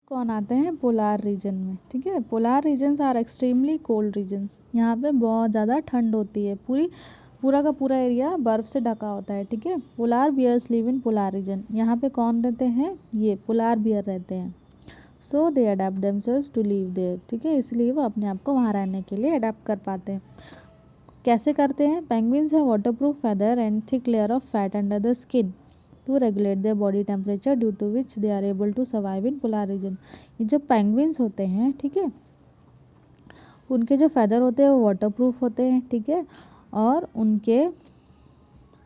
कौन आते हैं पोलार रीजन में। ठीक है, polar regions are extremely cold regions. यहाँ पे बहुत ज़्यादा ठंड होती है, पूरा का पूरा एरिया बर्फ़ से ढका होता है। ठीक है, polar bears live in polar region. यहाँ पे कौन रहते हैं, ये पोलार बियर रहते हैं। So they adapt themselves to live there. ठीक है, इसलिए वो अपने आप को वहाँ रहने के लिए अडेप्ट कर पाते हैं। कैसे करते हैं, पेंगुइन्स है water proof feather and thick layer of fat under the skin to regulate their body temperature due to which they are able to survive in polar region. ये जो पेंगुइन्स होते हैं, ठीक है, उनके जो फेदर होते हैं वो वाटर प्रूफ होते हैं। ठीक है, और उनके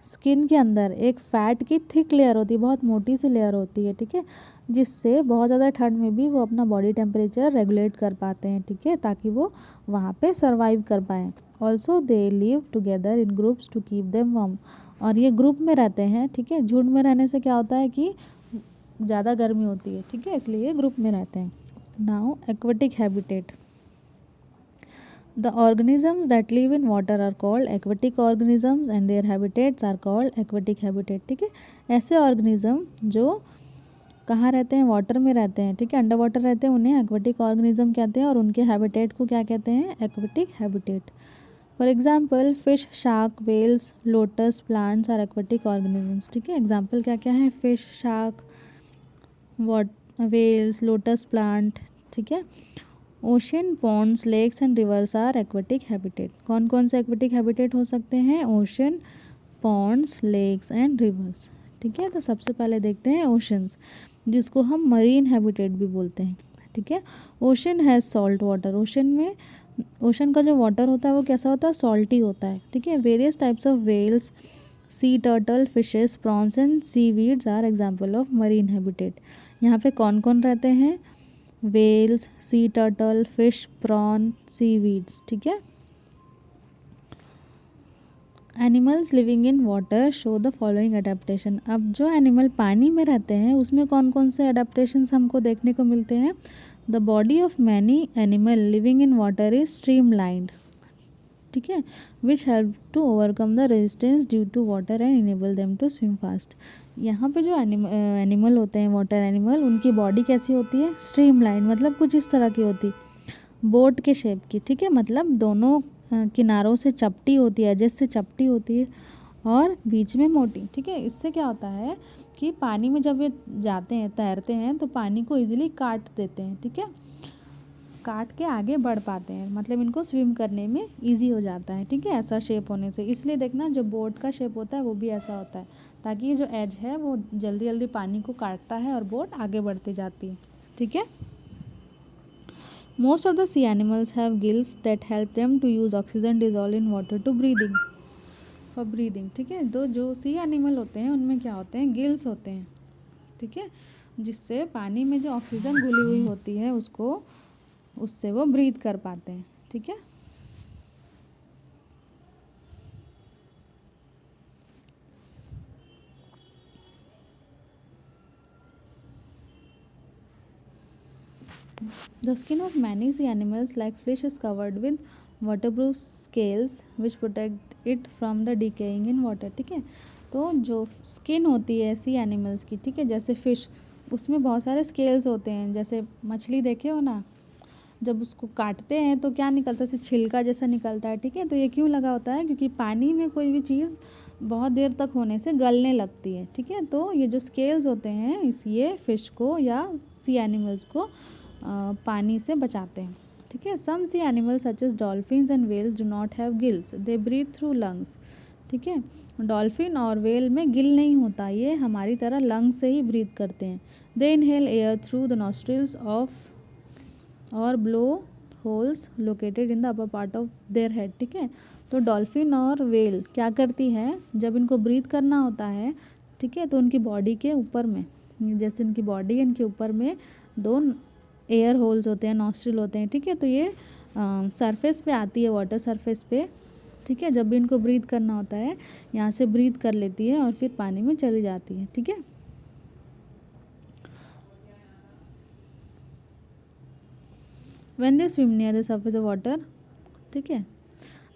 स्किन के अंदर एक फ़ैट की थिक लेयर होती है, बहुत मोटी सी लेयर होती है। ठीक है, जिससे बहुत ज़्यादा ठंड में भी वो अपना बॉडी टेम्परेचर रेगुलेट कर पाते हैं। ठीक है, ताकि वो वहाँ पे सर्वाइव कर पाएँ। Also they live together in groups to keep them warm. और ये ग्रुप में रहते हैं। ठीक है, झुंड में रहने से क्या होता है कि ज़्यादा गर्मी होती है। ठीक है, इसलिए ये ग्रुप में रहते हैं। Now aquatic habitat. The organisms that live in water are called aquatic organisms and their habitats are called aquatic habitat। ठीक है, ऐसे ऑर्गेनिज्म जो कहाँ रहते हैं, वाटर में रहते हैं। ठीक है, अंडर वाटर रहते हैं, उन्हें एक्वेटिक ऑर्गेनिज्म कहते हैं और उनके हैबिटेट को क्या कहते हैं, aquatic habitat. For example fish, shark, whales, lotus plants are aquatic organisms. ठीक है, एग्जाम्पल क्या क्या है, fish, shark, whales, lotus plant. ठीक है, ocean, ponds, lakes and rivers are aquatic habitat. कौन कौन से एक्वेटिक हैबिटेट हो सकते हैं, ocean, ponds, lakes and rivers. ठीक है, तो सबसे पहले देखते हैं ओशंस, जिसको हम मरीन हैबिटेट भी बोलते हैं। ठीक है, ocean has salt water. Ocean का जो वाटर होता है वो कैसा होता है, सॉल्टी होता है। ठीक है, various types of whales, sea turtle, fishes, prawns and sea weeds are example of marine habitat. यहाँ पे कौन कौन रहते हैं, whales, sea turtle, fish, prawn, sea weeds. ठीक है, animals living in water show the following adaptation. अब जो एनिमल पानी में रहते हैं उसमें कौन कौन से अडेप्टेशंस हमको देखने को मिलते हैं। The body of many animal living in water is streamlined. ठीक है, which help to overcome the resistance due to water and enable them to swim fast. यहाँ पे जो एनिमल होते हैं, वाटर एनिमल, उनकी बॉडी कैसी होती है, स्ट्रीमलाइन, मतलब कुछ इस तरह की होती, बोट के शेप की। ठीक है, मतलब दोनों किनारों से चपटी होती है, जैसे चपटी होती है और बीच में मोटी। ठीक है, इससे क्या होता है कि पानी में जब ये जाते हैं, तैरते हैं, तो पानी को इजीली काट देते हैं। ठीक है, काट के आगे बढ़ पाते हैं, मतलब इनको स्विम करने में इजी हो जाता है। ठीक है, ऐसा शेप होने से, इसलिए देखना जो बोट का शेप होता है वो भी ऐसा होता है, ताकि ये जो एज है वो जल्दी जल्दी पानी को काटता है और बोट आगे बढ़ती जाती है। ठीक है, most of the sea animals have gills that help them to use oxygen dissolve in water to breathing, for breathing. ठीक है, तो जो सी एनिमल होते हैं उनमें क्या होते हैं, गिल्स होते हैं। ठीक है, जिससे पानी में जो ऑक्सीजन घुली हुई होती है उससे वो ब्रीथ कर पाते हैं। ठीक है, the skin of many sea animals like fish is covered with waterproof scales which protect it from the decaying in water। ठीक है, तो जो स्किन होती है सी एनिमल्स की, ठीक है, जैसे फ़िश, उसमें बहुत सारे स्केल्स होते हैं। जैसे मछली देखे हो ना, जब उसको काटते हैं तो क्या निकलता है, जैसे छिलका जैसा निकलता है। ठीक है, तो ये क्यों लगा होता है, क्योंकि पानी में कोई भी चीज़ बहुत देर तक होने से गलने लगती है। ठीक है, तो ये जो स्केल्स होते हैं ये फ़िश को या सी एनिमल्स को पानी से बचाते हैं। ठीक है, some sea animals such as dolphins and whales do not have gills, they breathe through lungs. ठीक है, डॉल्फिन और वेल में गिल नहीं होता, ये हमारी तरह लंग से ही ब्रीथ करते हैं। They inhale air through the nostrils of और blow holes located in the upper part of their head. ठीक है, तो डॉल्फिन और वेल क्या करती है, जब इनको ब्रीथ करना होता है, ठीक है, तो उनकी बॉडी के ऊपर में, जैसे उनकी बॉडी है, इनके ऊपर में दो एयर होल्स होते हैं, नॉस्ट्रिल होते हैं। ठीक है, तो ये सरफेस पे आती है, वाटर सरफेस पे। ठीक है, जब भी इनको ब्रीथ करना होता है यहाँ से ब्रीथ कर लेती है और फिर पानी में चली जाती है। ठीक है, when they swim near the surface of water. ठीक है,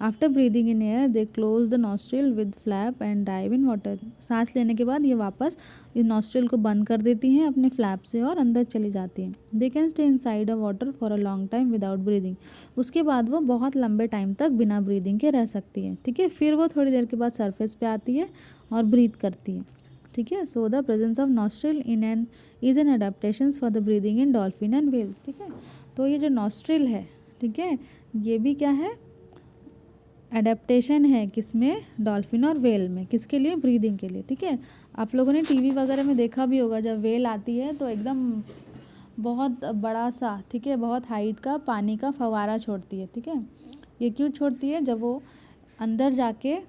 after breathing in air they close the nostril with flap and dive in water. सांस लेने के बाद ये वापस इस नॉस्ट्रिल को बंद कर देती हैं अपने फ्लैप से और अंदर चली जाती हैं। They can stay inside a water for a long time without breathing. उसके बाद वो बहुत लंबे टाइम तक बिना ब्रीदिंग के रह सकती है, ठीक है। फिर वो थोड़ी देर के बाद सरफेस पे आती है और ब्रीथ करती है, ठीक है। So the presence of nostril in an is an adaptations for the breathing in dolphin and whales, ठीक है। तो ये जो नॉस्ट्रिल है, ठीक है, ये भी क्या है, एडेप्टेशन है, किसमें, डॉल्फिन और व्हेल में, किसके लिए, ब्रीदिंग के लिए, ठीक है। आप लोगों ने टीवी वगैरह में देखा भी होगा, जब व्हेल आती है तो एकदम बहुत बड़ा सा, ठीक है, बहुत हाइट का पानी का फवारा छोड़ती है, ठीक है। ये क्यों छोड़ती है, जब वो अंदर जाके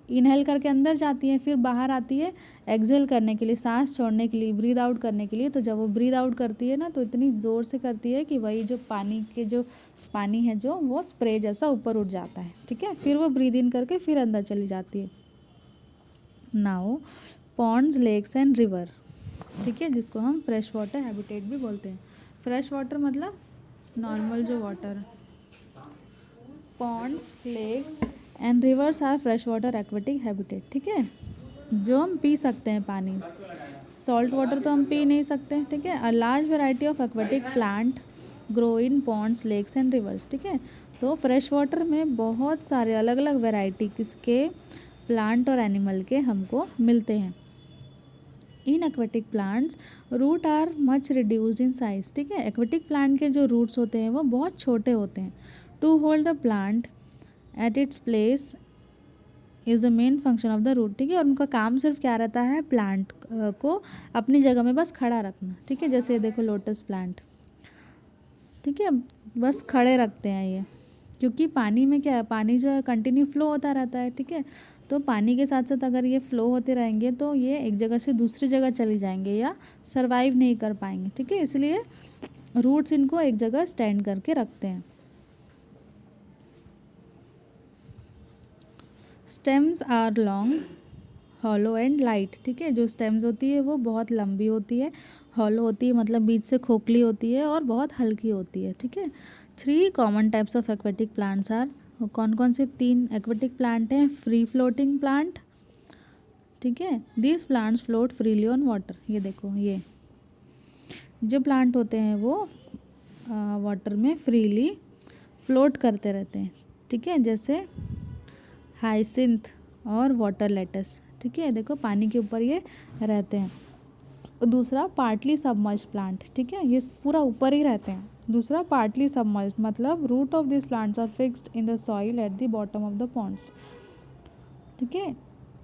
इनहेल करके अंदर जाती है, फिर बाहर आती है एक्सहेल करने के लिए, सांस छोड़ने के लिए, ब्रीद आउट करने के लिए। तो जब वो ब्रीद आउट करती है ना, तो इतनी ज़ोर से करती है कि वही जो पानी है जो वो स्प्रे जैसा ऊपर उठ जाता है, ठीक है। फिर वो ब्रीद इन करके फिर अंदर चली जाती है। Now ponds, lakes and river, ठीक है, जिसको हम फ्रेश वाटर हैबिटेट भी बोलते हैं। फ्रेश वाटर मतलब नॉर्मल जो water, ponds, lakes and rivers are fresh water aquatic habitat, ठीक है, जो हम पी सकते हैं पानी। सॉल्ट वाटर तो हम पी नहीं सकते, ठीक है। A large variety of aquatic plant grow in ponds, lakes and rivers, ठीक है। तो फ्रेश वाटर में बहुत सारे अलग अलग वेराइटी किसके, प्लांट और एनिमल के हमको मिलते हैं। In aquatic plants root are much reduced in size, ठीक है। एक्वेटिक प्लांट के जो रूट्स होते हैं वो बहुत छोटे होते हैं। To hold the plant at its place is the main function of the root, ठीक है। और उनका काम सिर्फ क्या रहता है, प्लांट को अपनी जगह में बस खड़ा रखना, ठीक है। जैसे देखो लोटस प्लांट, ठीक है, बस खड़े रखते हैं ये, क्योंकि पानी में क्या है, पानी जो है कंटिन्यू फ्लो होता रहता है, ठीक है। तो पानी के साथ साथ अगर ये फ्लो होते रहेंगे तो ये एक जगह से दूसरी जगह चली जाएंगे या सरवाइव नहीं कर पाएंगे, ठीक है। इसलिए रूट्स इनको एक जगह स्टैंड करके रखते हैं। Stems are long, hollow and light, ठीक है। जो स्टेम्स होती है वो बहुत लंबी होती है, हॉलो होती है मतलब बीच से खोखली होती है, और बहुत हल्की होती है, ठीक है। 3 common types of aquatic plants are, कौन कौन से 3 एक्वेटिक प्लांट हैं, फ्री फ्लोटिंग प्लांट, ठीक है, this plants float freely on water. ये देखो, ये जो प्लांट होते हैं वो वाटर में फ्रीली फ्लोट करते रहते हैं, ठीक है, जैसे हाइसिंथ और वाटर लेटस, ठीक है। देखो पानी के ऊपर ये रहते हैं। दूसरा पार्टली सबमर्ज्ड प्लांट, ठीक है, ये पूरा ऊपर ही रहते हैं। दूसरा पार्टली सबमर्ज्ड मतलब root of this plants are fixed in the soil at the bottom of the ponds, ठीक है।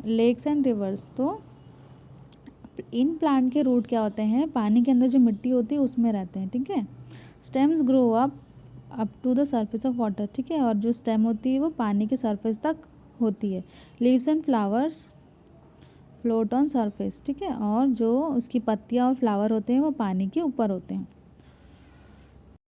लेक्स एंड रिवर्स, तो इन प्लांट के रूट क्या होते हैं, पानी के अंदर जो मिट्टी होती है उसमें रहते हैं, ठीक है। Stems grow up to the surface of water, ठीक है, और जो स्टेम होती है वो पानी के सरफेस तक होती है। Leaves and flowers float on surface, ठीक है, और जो उसकी पत्तियाँ और फ्लावर होते हैं वो पानी के ऊपर होते हैं।